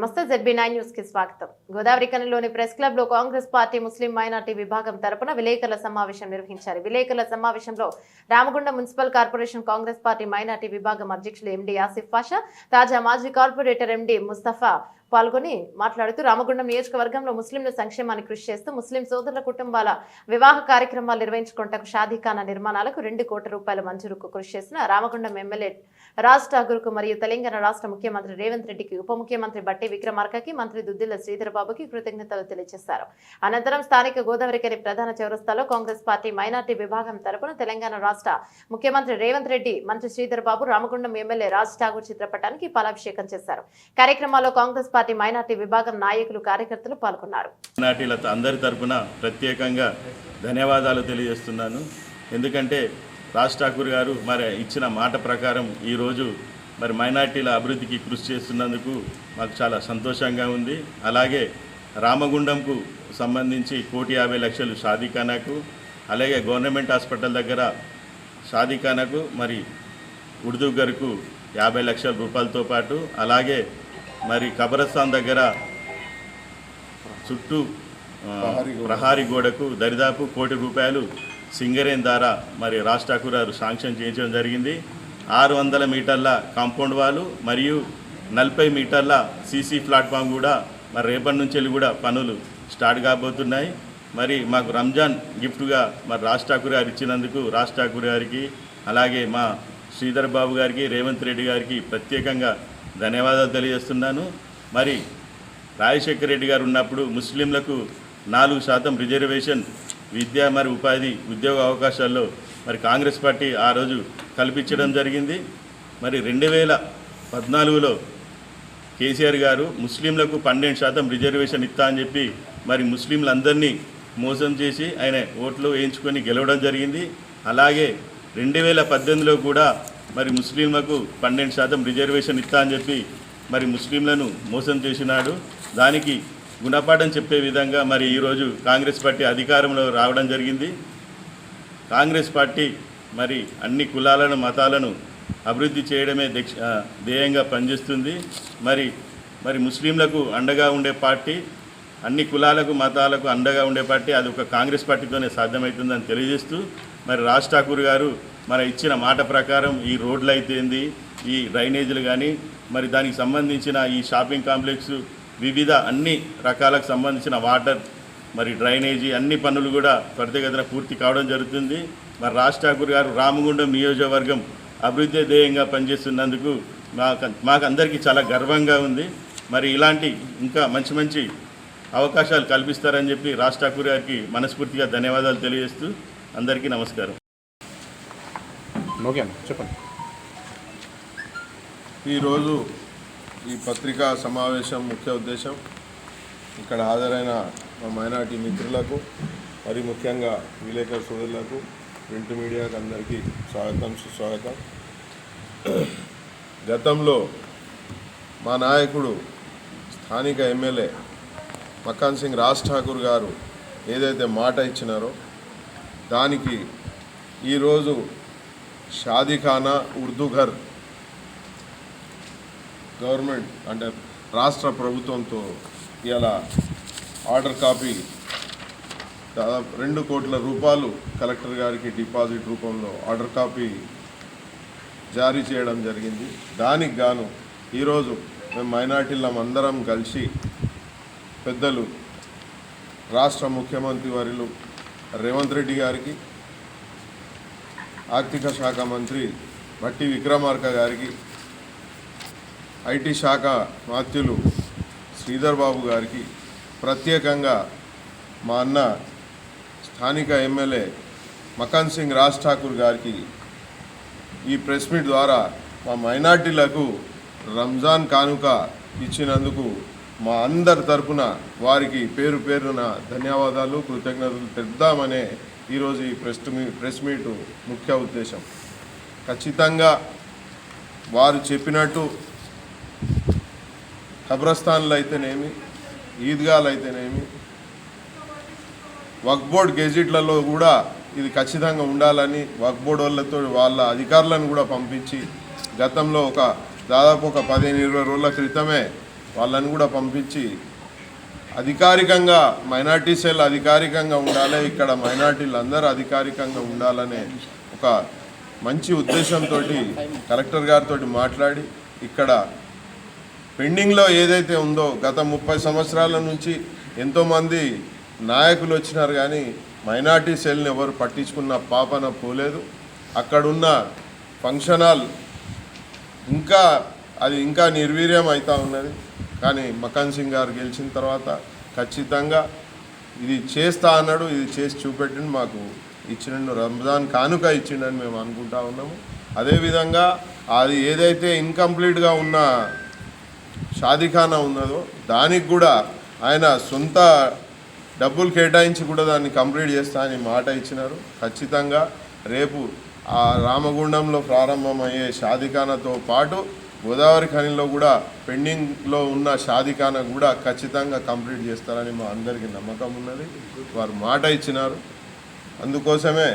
నమస్తే ZB9 news కి స్వాగతం. గోదావరి కనిలోని ప్రెస్ క్లబ్ లో కాంగ్రెస్ పార్టీ ముస్లిం మైనార్టీ విభాగం తరపున విలేకరుల సమావేశం నిర్వహించారు. విలేకరుల సమావేశంలో Ramagundam municipal corporation Congress party minority విభాగం అధ్యక్షులు ఎండి ఆసిఫ్ పాషా, తాజా మాజీ కార్పొరేటర్ ఎండి ముస్తఫా పాల్గొని మాట్లాడుతూ రామగుండం నియోజకవర్గంలో ముస్లింల సంక్షేమాన్ని కృషి చేస్తూ ముస్లిం సోదరుల కుటుంబాల వివాహ కార్యక్రమాలు నిర్వహించుకుంటకు షాదీఖానా నిర్మాణాలకు 2 కోట్ల రూపాయల మంజూరుకు కృషి చేసిన రామగుండం ఎమ్మెల్యే రాజ్ ఠాగూర్కు మరియు తెలంగాణ రాష్ట్ర ముఖ్యమంత్రి రేవంత్ రెడ్డికి, ఉప ముఖ్యమంత్రి బట్టి విక్రమార్కకి, మంత్రి దుద్దిల్ల శ్రీధర్ బాబుకి కృతజ్ఞతలు తెలియజేశారు. అనంతరం స్థానిక గోదావరికని ప్రధాన చౌరస్తాలో కాంగ్రెస్ పార్టీ మైనార్టీ విభాగం తరపున తెలంగాణ రాష్ట్ర ముఖ్యమంత్రి రేవంత్ రెడ్డి, మంత్రి శ్రీధర్ బాబు, రామగుండం ఎమ్మెల్యే రాజ్ ఠాగూర్ చిత్రపటానికి పాలాభిషేకం చేశారు. కార్యక్రమాల్లో కాంగ్రెస్ పార్టీ మైనార్టీ విభాగం నాయకులు, కార్యకర్తలు పాల్గొన్నారు. మైనార్టీల అందరి తరపున ప్రత్యేకంగా ధన్యవాదాలు తెలియజేస్తున్నాను. ఎందుకంటే రాజ్ ఠాకూర్ గారు మరి ఇచ్చిన మాట ప్రకారం ఈరోజు మరి మైనార్టీల అభివృద్ధికి కృషి చేస్తున్నందుకు మాకు చాలా సంతోషంగా ఉంది. అలాగే రామగుండంకు సంబంధించి 1,50,00,000 షాదీఖానాకు, అలాగే గవర్నమెంట్ హాస్పిటల్ దగ్గర షాదీఖానాకు మరి ఉర్దూ గర్కు 50,00,000 రూపాయలతో పాటు, అలాగే మరి కబరస్థాన్ దగ్గర చుట్టూ ప్రహారీ గోడకు దరిదాపు 1 కోటి రూపాయలు సింగరేన్ ద్వారా మరి రాజ్ ఠాకూర్ గారు శాంక్షన్ చేయించడం జరిగింది. 600 మీటర్ల కాంపౌండ్ వాలు మరియు 40 మీటర్ల సీసీ ప్లాట్ఫామ్ కూడా మరి రేపటి నుంచి వెళ్ళి కూడా పనులు స్టార్ట్ కాబోతున్నాయి. మరి మాకు రంజాన్ గిఫ్ట్గా మరి రాజ్ ఠాకూర్ గారు ఇచ్చినందుకు రాజ్ ఠాకూర్ గారికి, అలాగే మా శ్రీధర్ బాబు గారికి, రేవంత్ రెడ్డి గారికి ప్రత్యేకంగా ధన్యవాదాలు తెలియజేస్తున్నాను. మరి రాజశేఖర రెడ్డి గారు ఉన్నప్పుడు ముస్లింలకు 4% రిజర్వేషన్ విద్య మరి ఉపాధి ఉద్యోగ అవకాశాల్లో మరి కాంగ్రెస్ పార్టీ ఆ రోజు కల్పించడం జరిగింది. మరి 2014లో కేసీఆర్ గారు ముస్లింలకు 12% రిజర్వేషన్ ఇస్తా అని చెప్పి మరి ముస్లింలందరినీ మోసం చేసి ఆయన ఓట్లు వేయించుకొని గెలవడం జరిగింది. అలాగే 2018లో కూడా మరి ముస్లింలకు 12% రిజర్వేషన్ ఇస్తా అని చెప్పి మరి ముస్లింలను మోసం చేసినాడు. దానికి గుణపాఠం చెప్పే విధంగా మరి ఈరోజు కాంగ్రెస్ పార్టీ అధికారంలో రావడం జరిగింది. కాంగ్రెస్ పార్టీ మరి అన్ని కులాలను, మతాలను అభివృద్ధి చేయడమే ధ్యేయంగా పనిచేస్తుంది. మరి ముస్లింలకు అండగా ఉండే పార్టీ, అన్ని కులాలకు, మతాలకు అండగా ఉండే పార్టీ అది ఒక కాంగ్రెస్ పార్టీతోనే సాధ్యమవుతుందని తెలియజేస్తూ మరి రాజ్ ఠాకూర్ గారు మరి ఇచ్చిన మాట ప్రకారం ఈ రోడ్లు అయితేంది, ఈ డ్రైనేజీలు కానీ మరి దానికి సంబంధించిన ఈ షాపింగ్ కాంప్లెక్స్, వివిధ అన్ని రకాలకు సంబంధించిన వాటర్ మరి డ్రైనేజీ అన్ని పనులు కూడా త్వరితగతిన పూర్తి కావడం జరుగుతుంది. మరి రాజ్ ఠాకూర్ గారు రామగుండం నియోజకవర్గం అభివృద్ధి ధ్యేయంగా పనిచేస్తున్నందుకు మాకు అందరికీ చాలా గర్వంగా ఉంది. మరి ఇలాంటి ఇంకా మంచి మంచి అవకాశాలు కల్పిస్తారని చెప్పి రాజ్ ఠాకూర్ గారికి మనస్ఫూర్తిగా ధన్యవాదాలు తెలియజేస్తూ అందరికీ నమస్కారం. ఓకే చెప్పండి. ఈరోజు ఈ పత్రికా సమావేశం ముఖ్య ఉద్దేశం ఇక్కడ హాజరైన మా మైనార్టీ మిత్రులకు, మరి ముఖ్యంగా విలేకరు సోదరులకు, ప్రింట్ మీడియాకు అందరికీ స్వాగతం, సుస్వాగతం. గతంలో మా నాయకుడు స్థానిక ఎమ్మెల్యే మకాన్ సింగ్ రాజ్ ఠాకూర్ గారు ఏదైతే మాట ఇచ్చినారో దానికి ఈరోజు షాదీఖానా, ఉర్దూ ఘర్ గవర్నమెంట్ అంటే రాష్ట్ర ప్రభుత్వంతో ఇలా ఆర్డర్ కాపీ దాదాపు 2 కోట్ల రూపాయలు కలెక్టర్ గారికి డిపాజిట్ రూపంలో ఆర్డర్ కాపీ జారీ చేయడం జరిగింది. దానికి గాను ఈరోజు మేము మైనార్టీలం అందరం కలిసి పెద్దలు రాష్ట్ర ముఖ్యమంత్రి వర్యులు రేవంత్ రెడ్డి గారికి, ఆర్థిక శాఖ మంత్రి బట్టి విక్రమార్క గారికి, ఐటీ శాఖ మాత్యులు శ్రీధర్ బాబు గారికి, ప్రత్యేకంగా మా అన్న స్థానిక ఎమ్మెల్యే మకాన్ సింగ్ రాజ్ ఠాకూర్ గారికి ఈ ప్రెస్ మీట్ ద్వారా మా మైనార్టీలకు రంజాన్ కానుక ఇచ్చినందుకు మా అందరి తరపున వారికి పేరు పేరున ధన్యవాదాలు, కృతజ్ఞతలు తెద్దామనే ఈరోజు ఈ ప్రెస్ మీటు ముఖ్య ఉద్దేశం. ఖచ్చితంగా వారు చెప్పినట్టు కబ్రస్థాన్లు అయితేనేమి, ఈద్గాలు అయితేనేమి, వక్ఫ్ బోర్డ్ గెజిట్లలో కూడా ఇది ఖచ్చితంగా ఉండాలని వక్ఫ్ బోర్డు వాళ్ళ అధికారులను కూడా పంపించి గతంలో దాదాపు ఒక 15-20 రోజుల క్రితమే వాళ్ళని కూడా పంపించి అధికారికంగా మైనార్టీ సెల్ అధికారికంగా ఉండాలి, ఇక్కడ మైనార్టీలు అందరూ అధికారికంగా ఉండాలనే ఒక మంచి ఉద్దేశంతో కలెక్టర్ గారితో మాట్లాడి ఇక్కడ పెండింగ్లో ఏదైతే ఉందో గత 30 సంవత్సరాల నుంచి ఎంతోమంది నాయకులు వచ్చినారు కానీ మైనార్టీ సెల్ని ఎవరు పట్టించుకున్న పాపన పోలేదు. అక్కడున్న ఫంక్షన్ హాల్ ఇంకా నిర్వీర్యం అవుతూ ఉన్నది. కానీ మకాన్ సింగ్ గారు గెలిచిన తర్వాత ఖచ్చితంగా ఇది చేస్తా అన్నాడు, ఇది చేసి చూపెట్టిండు, మాకు ఇచ్చిండు, రంజాన్ కానుక ఇచ్చిండని మేము అనుకుంటా ఉన్నాము. అదేవిధంగా అది ఏదైతే ఇన్కంప్లీట్గా ఉన్న షాదీఖానా ఉన్నదో దానికి కూడా ఆయన సొంత డబ్బులు కేటాయించి కూడా దాన్ని కంప్లీట్ చేస్తా అని మాట ఇచ్చినారు. ఖచ్చితంగా రేపు ఆ రామగుండంలో ప్రారంభమయ్యే షాదీఖానాతో పాటు గోదావరి ఖనిలో కూడా పెండింగ్లో ఉన్న షాదీఖానా కూడా ఖచ్చితంగా కంప్లీట్ చేస్తారని మా అందరికీ నమ్మకం ఉన్నది. వారు మాట ఇచ్చినారు. అందుకోసమే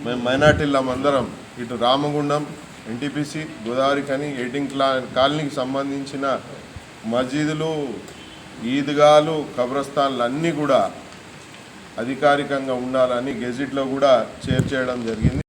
మేము మైనార్టీలందరం ఇటు రామగుండం, ఎన్టీపీసీ, గోదావరి ఖని, 18 కాలనీకి సంబంధించిన మసీదులు, ఈద్గాలు, కబ్రస్థాన్లు అన్నీ కూడా అధికారికంగా ఉండాలని గెజిట్లో కూడా చేర్చేయడం జరిగింది.